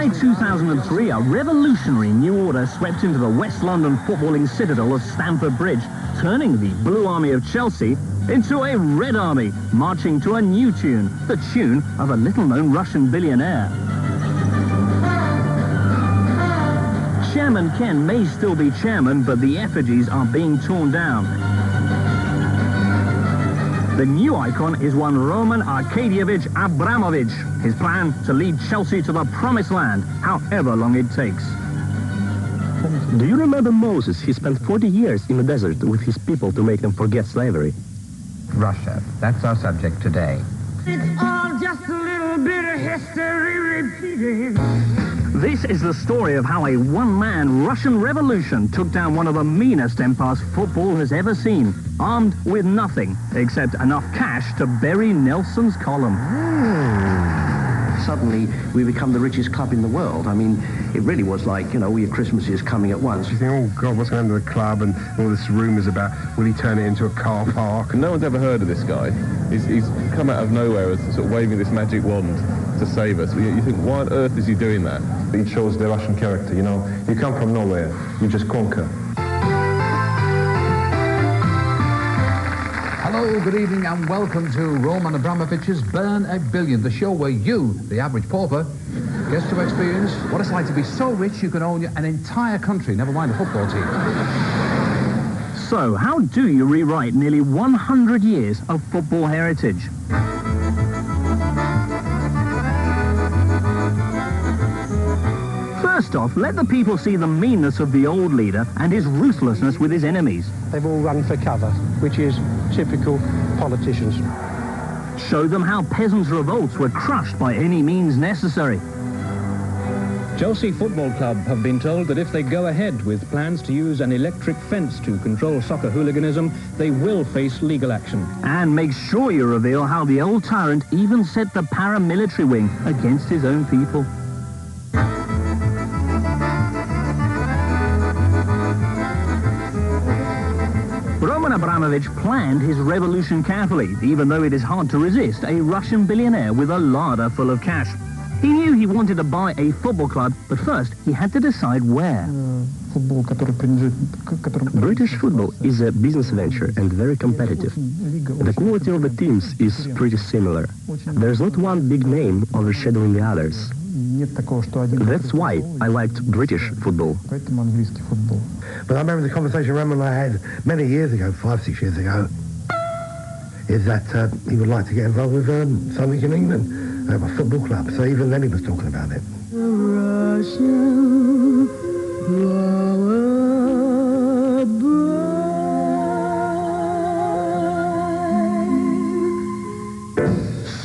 July 2003, a revolutionary new order swept into the West London footballing citadel of Stamford Bridge, turning the Blue Army of Chelsea into a Red Army, marching to a new tune, the tune of a little-known Russian billionaire. Chairman Ken may still be chairman, but the effigies are being torn down. The new icon is one Roman Arkadievich Abramovich. His plan to lead Chelsea to the promised land, however long it takes. Do you remember Moses? He spent 40 years in the desert with his people to make them forget slavery. Russia. That's our subject today. It's all just a little bit of history repeating. This is the story of how a one-man Russian revolution took down one of the meanest empires football has ever seen, armed with nothing except enough cash to bury Nelson's column. Suddenly, we become the richest club in the world. I mean, it really was like, you know, all your Christmases coming at once. You think, oh, God, what's going to happen to the club? And all this rumours about, will he turn it into a car park? No one's ever heard of this guy. He's come out of nowhere as sort of waving this magic wand to save us. You think, why on earth is he doing that? It shows the Russian character, you know. You come from nowhere, you just conquer. Hello, good evening, and welcome to Roman Abramovich's Burn a Billion, the show where you, the average pauper, gets to experience what it's like to be so rich you can own an entire country, never mind a football team. So, how do you rewrite nearly 100 years of football heritage? First off, let the people see the meanness of the old leader and his ruthlessness with his enemies. They've all run for cover, which is typical politicians. Show them how peasants' revolts were crushed by any means necessary. Chelsea Football Club have been told that if they go ahead with plans to use an electric fence to control soccer hooliganism, they will face legal action. And make sure you reveal how the old tyrant even set the paramilitary wing against his own people. Roman Abramovich planned his revolution carefully, even though it is hard to resist a Russian billionaire with a larder full of cash. He knew he wanted to buy a football club, but first he had to decide where. British football is a business venture and very competitive. The quality of the teams is pretty similar. There's not one big name overshadowing the others. That's why I liked British football. But I remember the conversation Roman and I had many years ago, 5-6 years ago, is that he would like to get involved with something in England, a football club. So even then he was talking about it.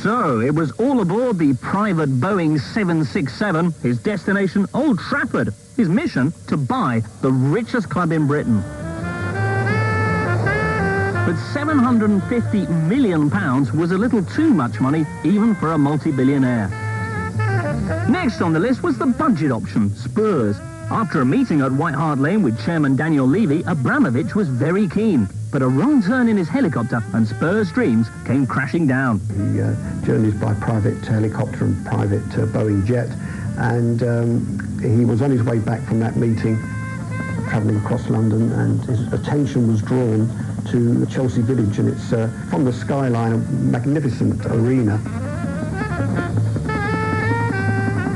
So, it was all aboard the private Boeing 767, his destination Old Trafford, his mission to buy the richest club in Britain. But £750 million was a little too much money, even for a multi-billionaire. Next on the list was the budget option, Spurs. After a meeting at White Hart Lane with Chairman Daniel Levy, Abramovich was very keen. But a wrong turn in his helicopter and Spurs' dreams came crashing down. He journeys by private helicopter and private Boeing jet, and he was on his way back from that meeting, travelling across London, and his attention was drawn to Chelsea Village, and it's from the skyline, a magnificent arena.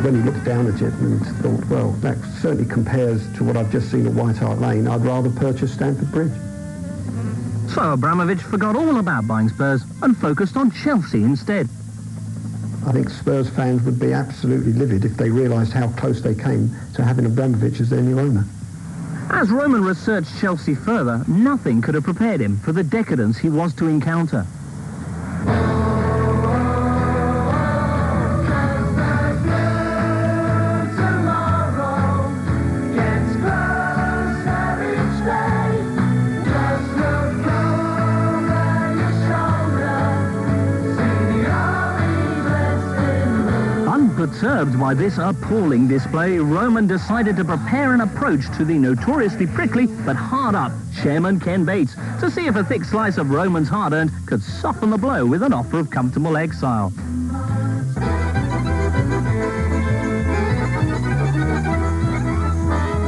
When he looked down at it and thought, well, that certainly compares to what I've just seen at White Hart Lane, I'd rather purchase Stamford Bridge. So Abramovich forgot all about buying Spurs and focused on Chelsea instead. I think Spurs fans would be absolutely livid if they realised how close they came to having Abramovich as their new owner. As Roman researched Chelsea further, nothing could have prepared him for the decadence he was to encounter. Unperturbed by this appalling display, Roman decided to prepare an approach to the notoriously prickly but hard-up Chairman Ken Bates to see if a thick slice of Roman's hard-earned could soften the blow with an offer of comfortable exile.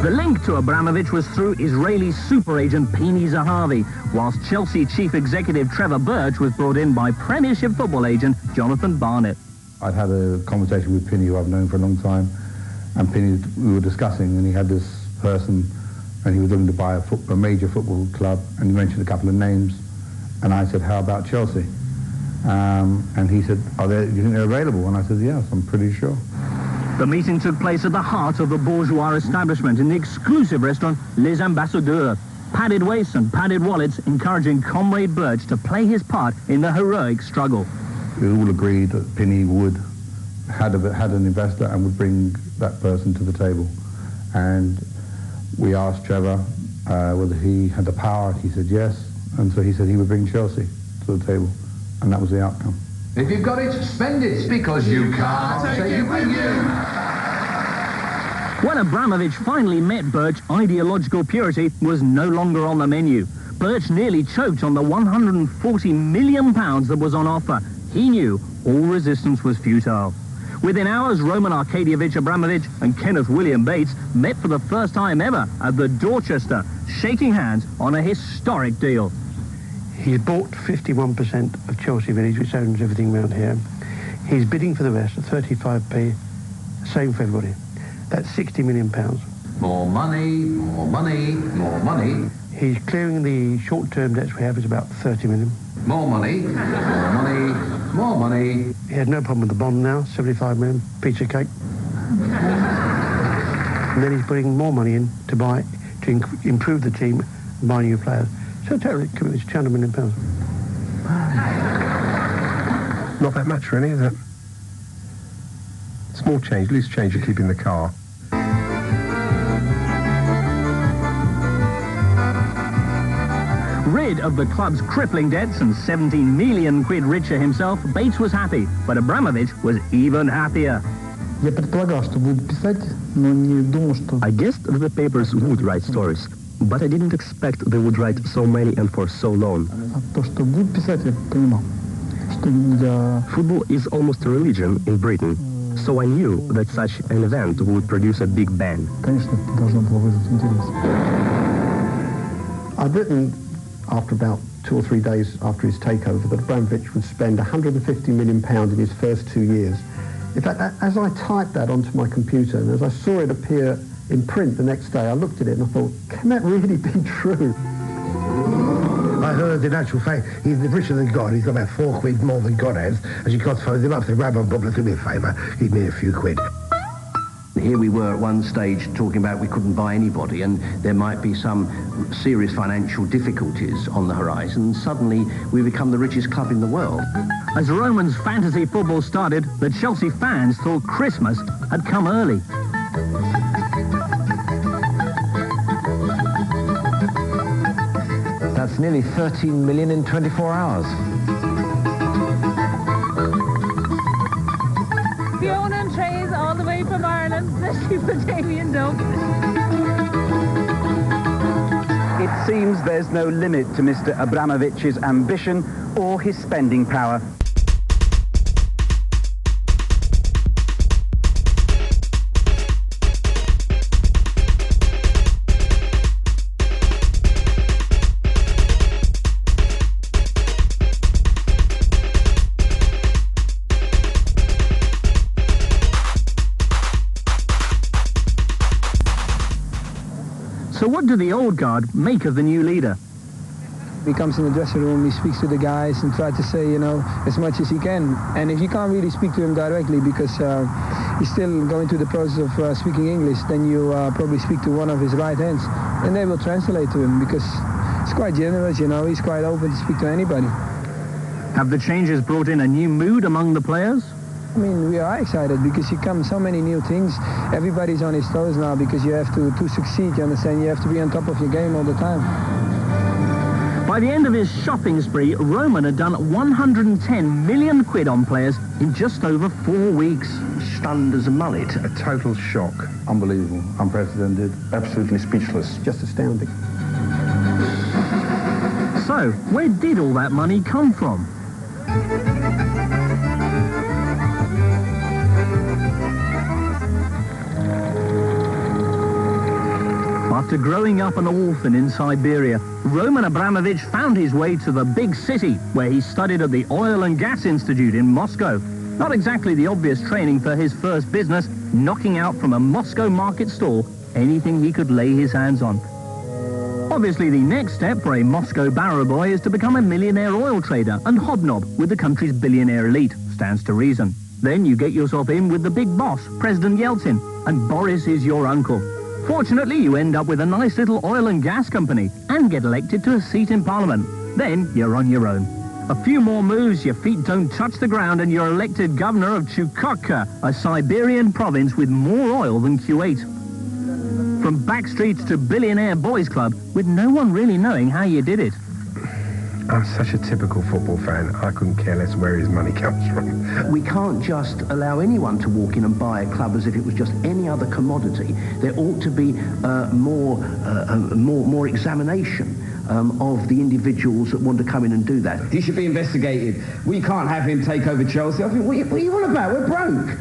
The link to Abramovich was through Israeli super agent Pini Zahavi, whilst Chelsea chief executive Trevor Birch was brought in by Premiership football agent Jonathan Barnett. I'd had a conversation with Pini, who I've known for a long time, and Pini, we were discussing, and he had this person, and he was looking to buy a major football club, and he mentioned a couple of names, and I said, how about Chelsea? And he said, do you think they're available? And I said, yes, I'm pretty sure. The meeting took place at the heart of the bourgeois establishment in the exclusive restaurant Les Ambassadeurs. Padded waists and padded wallets encouraging Comrade Birch to play his part in the heroic struggle. We all agreed that Pini had an investor and would bring that person to the table. And we asked Trevor whether he had the power. He said yes, and so he said he would bring Chelsea to the table, and that was the outcome. If you've got it, spend it, because you can't take it with you. When Abramovich finally met Birch, ideological purity was no longer on the menu. Birch nearly choked on the £140 million that was on offer. He knew all resistance was futile. Within hours, Roman Arkadievich Abramovich and Kenneth William Bates met for the first time ever at the Dorchester, shaking hands on a historic deal. He had bought 51% of Chelsea Village, which owns everything around here. He's bidding for the rest at 35p, same for everybody. That's £60 million. More money, more money, more money. He's clearing the short-term debts we have is about 30 million. More money, more money, more money. He had no problem with the bond now, 75 million, piece of cake. And then he's putting more money in to improve the team and buy new players. So totally committed to £200 million. Not that much really, is it? Small change, loose change you keep in the car. Rid of the club's crippling debts and 17 million quid richer himself, Bates was happy, but Abramovich was even happier. I guessed that the papers would write stories, but I didn't expect they would write so many and for so long. Football is almost a religion in Britain, so I knew that such an event would produce a big bang. I'd written after about 2 or 3 days after his takeover that Abramovich would spend £150 million in his first 2 years. In fact, as I typed that onto my computer and as I saw it appear in print the next day, I looked at it and I thought, can that really be true? I heard, in actual fact, he's richer than God. He's got about 4 quid more than God has. As you God phones him up, said, Rabbi Bob, do me a favour, give me a few quid. Here we were at one stage talking about we couldn't buy anybody and there might be some serious financial difficulties on the horizon. Suddenly, we become the richest club in the world. As Roman's fantasy football started, the Chelsea fans thought Christmas had come early. That's nearly 13 million in 24 hours. Fiona and trays all the way from Ireland, especially for Jamie and Doug. It seems there's no limit to Mr. Abramovich's ambition or his spending power. So what do the old guard make of the new leader? He comes in the dressing room, he speaks to the guys and tries to say, as much as he can. And if you can't really speak to him directly because he's still going through the process of speaking English, then you probably speak to one of his right hands. And they will translate to him because he's quite generous, he's quite open to speak to anybody. Have the changes brought in a new mood among the players? I mean, we are excited because you come so many new things. Everybody's on his toes now because you have to succeed, you understand? You have to be on top of your game all the time. By the end of his shopping spree, Roman had done 110 million quid on players in just over 4 weeks. Stunned as a mullet. A total shock. Unbelievable. Unprecedented. Absolutely speechless. Just astounding. So, where did all that money come from? After growing up an orphan in Siberia, Roman Abramovich found his way to the big city, where he studied at the Oil and Gas Institute in Moscow. Not exactly the obvious training for his first business, knocking out from a Moscow market stall anything he could lay his hands on. Obviously, the next step for a Moscow barrow boy is to become a millionaire oil trader and hobnob with the country's billionaire elite. Stands to reason. Then you get yourself in with the big boss, President Yeltsin, and Boris is your uncle. Fortunately, you end up with a nice little oil and gas company and get elected to a seat in Parliament. Then you're on your own. A few more moves, your feet don't touch the ground, and you're elected governor of Chukotka, a Siberian province with more oil than Kuwait. From backstreets to billionaire boys club, with no one really knowing how you did it. I'm such a typical football fan. I couldn't care less where his money comes from. We can't just allow anyone to walk in and buy a club as if it was just any other commodity. There ought to be more examination of the individuals that want to come in and do that. He should be investigated. We can't have him take over Chelsea. I think, what are you on about? We're broke.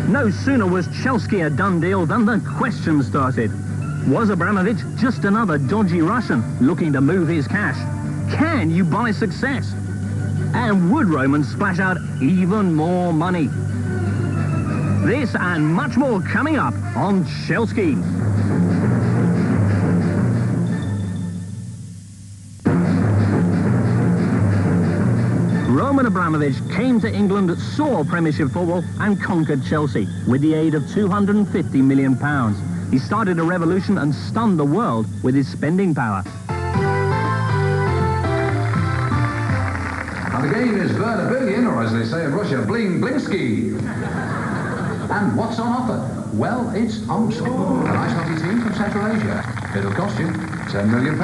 No sooner was CHELSKI a done deal than the question started. Was Abramovich just another dodgy Russian looking to move his cash? Can you buy success? And would Roman splash out even more money? This and much more coming up on CHELSKI. Roman Abramovich came to England, saw Premiership football and conquered Chelsea with the aid of £250 million. He started a revolution and stunned the world with his spending power. And the game is burn a billion, or as they say in Russia, bling blinski. And what's on offer? Well, it's Omsk, a nice hockey team from Central Asia. It'll cost you £10 million.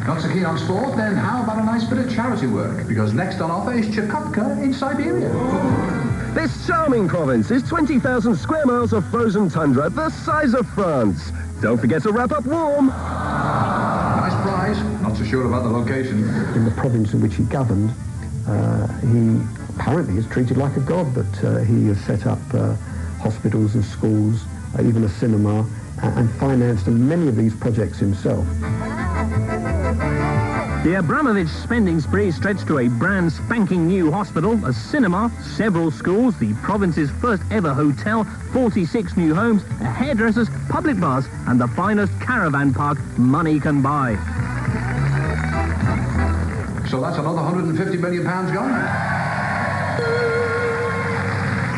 Not so keen on sport? Then how about a nice bit of charity work? Because next on offer is Chukotka in Siberia. This charming province is 20,000 square miles of frozen tundra, the size of France. Don't forget to wrap up warm. Nice prize. Not so sure about the location. In the province in which he governed, he apparently is treated like a god, but he has set up hospitals and schools, even a cinema, and financed many of these projects himself. The Abramovich spending spree stretched to a brand spanking new hospital, a cinema, several schools, the province's first ever hotel, 46 new homes, hairdressers, public baths, and the finest caravan park money can buy. So that's another £150 million gone.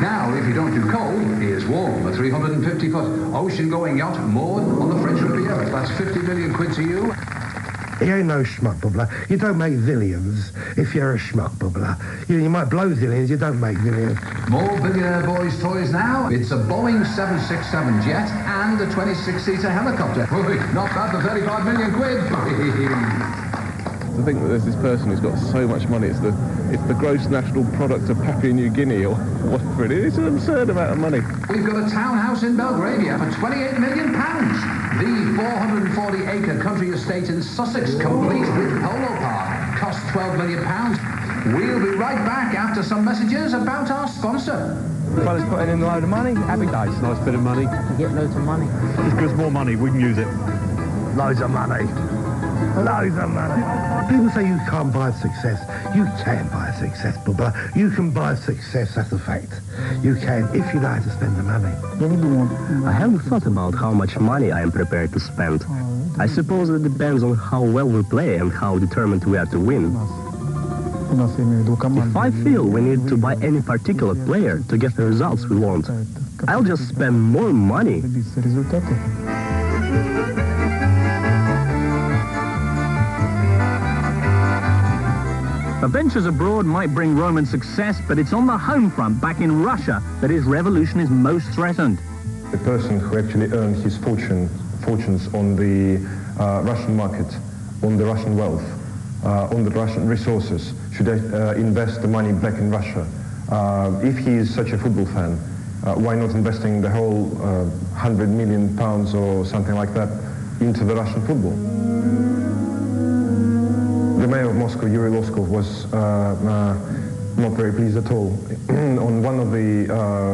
Now, if you don't do cold, here's warm. A 350-foot ocean-going yacht moored on the French Riviera. That's 50 million quid to you. He ain't no schmuck bubbler. You don't make zillions if you're a schmuck bubbler. You might blow zillions, you don't make zillions. More billionaire boys' toys now. It's a Boeing 767 jet and a 26-seater helicopter. Not bad for 35 million quid. To think that there's this person who's got so much money, it's the gross national product of Papua New Guinea or whatever it is. It's an absurd amount of money. We've got a townhouse in Belgravia for £28 million. The 440-acre country estate in Sussex, complete with polo park, costs £12 million. We'll be right back after some messages about our sponsor. Fella's putting in a load of money. Happy days. Nice bit of money. You get loads of money. Just give us more money, we can use it. Loads of money. Loads of money. People say you can't buy success. You can buy success, Bubba. You can buy success, that's a fact. You can, if you know how to spend the money. I haven't thought about how much money I am prepared to spend. I suppose it depends on how well we play and how determined we are to win. If I feel we need to buy any particular player to get the results we want, I'll just spend more money. Adventures abroad might bring Roman success, but it's on the home front back in Russia that his revolution is most threatened. The person who actually earned his fortunes on the Russian market, on the Russian wealth, on the Russian resources, should invest the money back in Russia. If he is such a football fan, why not investing the whole £100 million or something like that into the Russian football? The mayor of Moscow, Yuri Loskov, was not very pleased at all. On one of the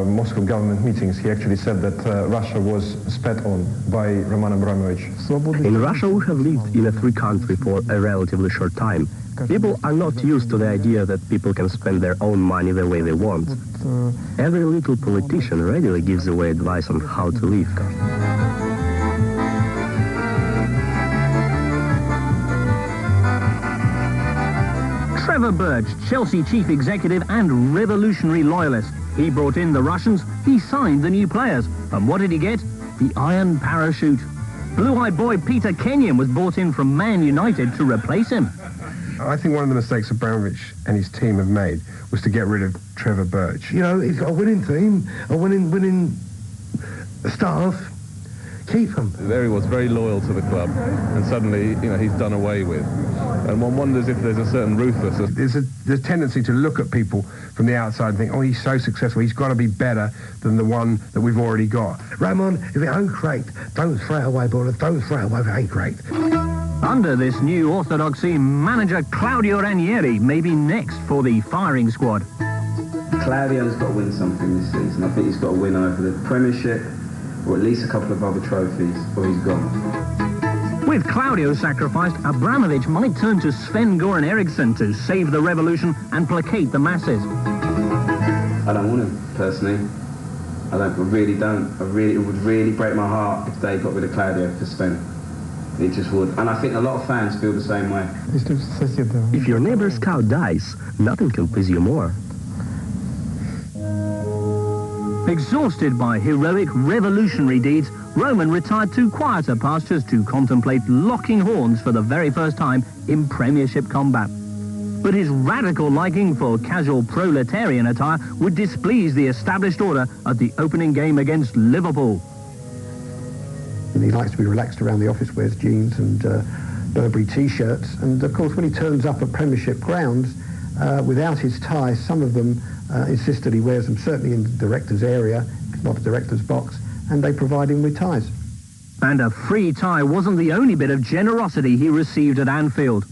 Moscow government meetings, he actually said that Russia was spat on by Roman Abramovich. In Russia, we have lived in a free country for a relatively short time. People are not used to the idea that people can spend their own money the way they want. Every little politician readily gives away advice on how to live. Trevor Birch, Chelsea chief executive and revolutionary loyalist. He brought in the Russians, he signed the new players. And what did he get? The iron parachute. Blue-eyed boy Peter Kenyon was brought in from Man United to replace him. I think one of the mistakes Abramovich and his team have made was to get rid of Trevor Birch. You know, he's got a winning team, a winning staff. Keep him. There he was, very loyal to the club, and suddenly, you know, he's done away with. And one wonders if there's a certain ruthlessness. There's a tendency to look at people from the outside and think, oh, he's so successful, he's got to be better than the one that we've already got. Ramon, if it ain't great, don't throw it away, boy. Don't throw it away if it ain't great. Under this new orthodoxy, manager Claudio Ranieri may be next for the firing squad. Claudio's got to win something this season. I think he's got to win over the Premiership, or at least a couple of other trophies, or he's gone. With Claudio sacrificed, Abramovich might turn to Sven-Goran Eriksson to save the revolution and placate the masses. I don't want him, personally. I really don't. It would really break my heart if they got rid of Claudio for Sven. It just would. And I think a lot of fans feel the same way. If your neighbor's cow dies, nothing can please you more. Exhausted by heroic revolutionary deeds, Roman retired to quieter pastures to contemplate locking horns for the very first time in Premiership combat. But his radical liking for casual proletarian attire would displease the established order at the opening game against Liverpool. He likes to be relaxed around the office, wears jeans and Burberry T-shirts. And, of course, when he turns up at Premiership grounds without his tie, some of them insist that he wears them, certainly in the director's area, not the director's box, and they provide him with ties. And a free tie wasn't the only bit of generosity he received at Anfield.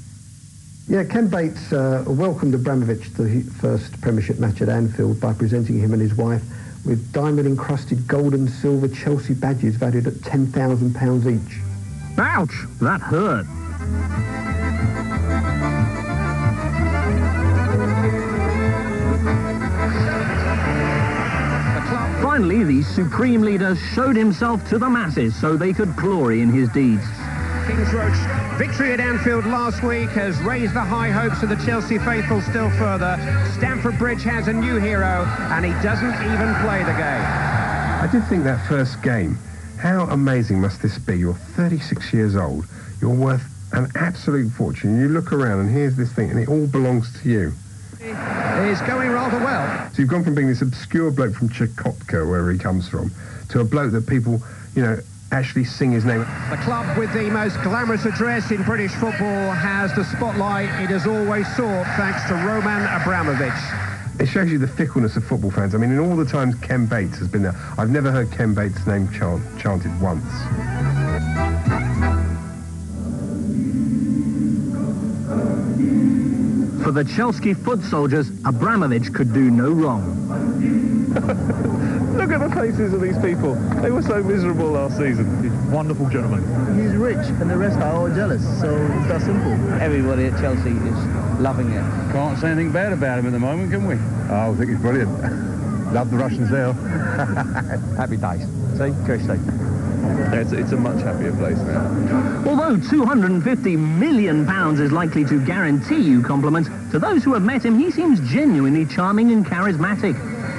Yeah, Ken Bates welcomed Abramovich to the first Premiership match at Anfield by presenting him and his wife with diamond-encrusted gold and silver Chelsea badges valued at £10,000 each. Ouch! That hurt. Finally, the supreme leader showed himself to the masses so they could glory in his deeds. Kings Roach victory at Anfield last week has raised the high hopes of the Chelsea faithful still further. Stamford Bridge has a new hero, and he doesn't even play the game. I did think that first game, how amazing must this be? You're 36 years old, you're worth an absolute fortune. You look around and here's this thing, and it all belongs to you. Is going rather well. So you've gone from being this obscure bloke from Chukotka, wherever he comes from, to a bloke that people, you know, actually sing his name. The club with the most glamorous address in British football has the spotlight it has always sought, thanks to Roman Abramovich. It shows you the fickleness of football fans. I mean, in all the times Ken Bates has been there, I've never heard Ken Bates' name chanted once. For the CHELSKI foot soldiers, Abramovich could do no wrong. Look at the faces of these people. They were so miserable last season. He's a wonderful gentleman. He's rich and the rest are all jealous, so it's that simple. Everybody at Chelsea is loving it. Can't say anything bad about him at the moment, can we? Oh, I think he's brilliant. Love the Russians there. Happy days. See, Chelsea. It's a much happier place now. Although £250 million is likely to guarantee you compliments, to those who have met him, he seems genuinely charming and charismatic.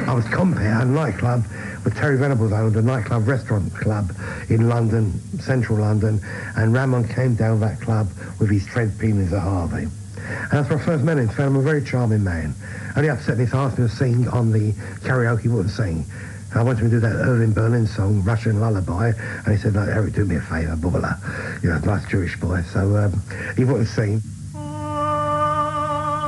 I was compere a nightclub with Terry Venables owned a nightclub restaurant club in London, central London, and Ramon came down that club with his Trent Penis at Harvey. And that's where I first met him. Found him a very charming man. Only upset me, so I asked him to sing on the karaoke, wouldn't sing. I wanted him to do that Irving Berlin song, Russian Lullaby, and he said, "No, Eric, do me a favour, Bubbler." You know, nice Jewish boy, so he wouldn't sing.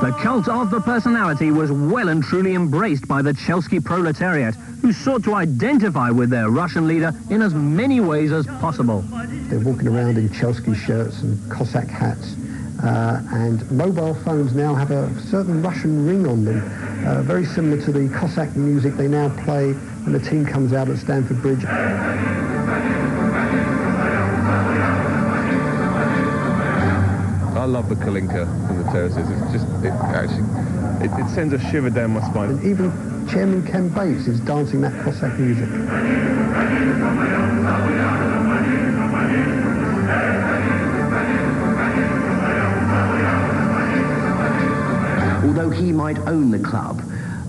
The cult of the personality was well and truly embraced by the CHELSKI proletariat, who sought to identify with their Russian leader in as many ways as possible. They're walking around in CHELSKI shirts and Cossack hats, and mobile phones now have a certain Russian ring on them, very similar to the Cossack music they now play when the team comes out at Stamford Bridge. I love the Kalinka from the terraces. It's just, it sends a shiver down my spine. And even Chairman Ken Bates is dancing that Cossack music. Although he might own the club,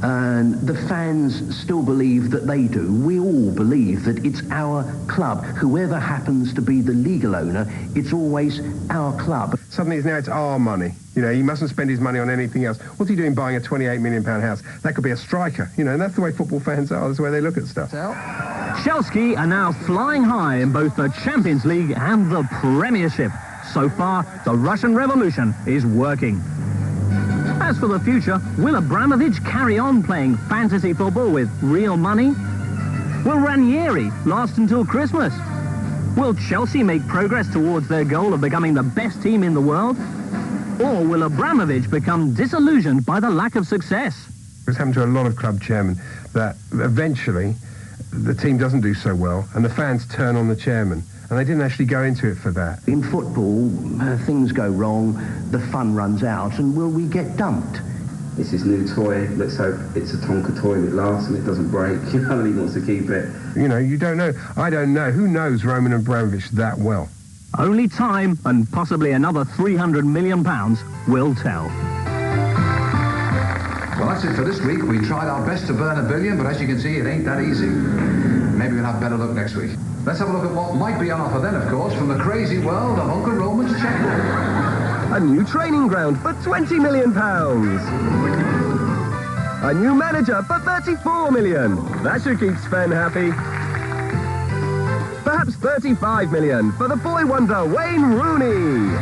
and the fans still believe that they do, we all believe that it's our club. Whoever happens to be the legal owner, it's always our club. Suddenly now it's our money. You know, he mustn't spend his money on anything else. What's he doing buying a £28 million house? That could be a striker, you know, and that's the way football fans are. That's the way they look at stuff. CHELSKI are now flying high in both the Champions League and the Premiership. So far, the Russian Revolution is working. As for the future, will Abramovich carry on playing fantasy football with real money? Will Ranieri last until Christmas? Will Chelsea make progress towards their goal of becoming the best team in the world? Or will Abramovich become disillusioned by the lack of success? It's happened to a lot of club chairmen that eventually the team doesn't do so well and the fans turn on the chairman. And they didn't actually go into it for that. In football, things go wrong, the fun runs out, and will we get dumped? It's his new toy. Let's hope it's a Tonka toy that lasts and it doesn't break. You know, and he wants to keep it. You know, you don't know. I don't know. Who knows Roman Abramovich that well? Only time and possibly another £300 million will tell. Well, that's it for this week. We tried our best to burn $1 billion, but as you can see, it ain't that easy. Maybe we'll have better luck next week. Let's have a look at what might be on offer then, of course, from the crazy world of Uncle Roman's checkbook. A new training ground for £20 million. A new manager for £34 million. That should keep Sven happy. Perhaps £35 million for the boy wonder Wayne Rooney.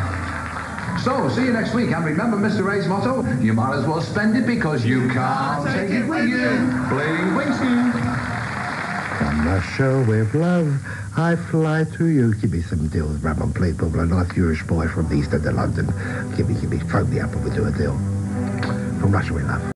So, see you next week, and remember Mr. A's motto, you might as well spend it because you can't take it with you. Playing Winston. From Russia with love, I fly to you. Give me some deals, Ramon, please, people. A nice Jewish boy from the east end of London. Give me, phone me up and we'll do a deal. From Russia with love.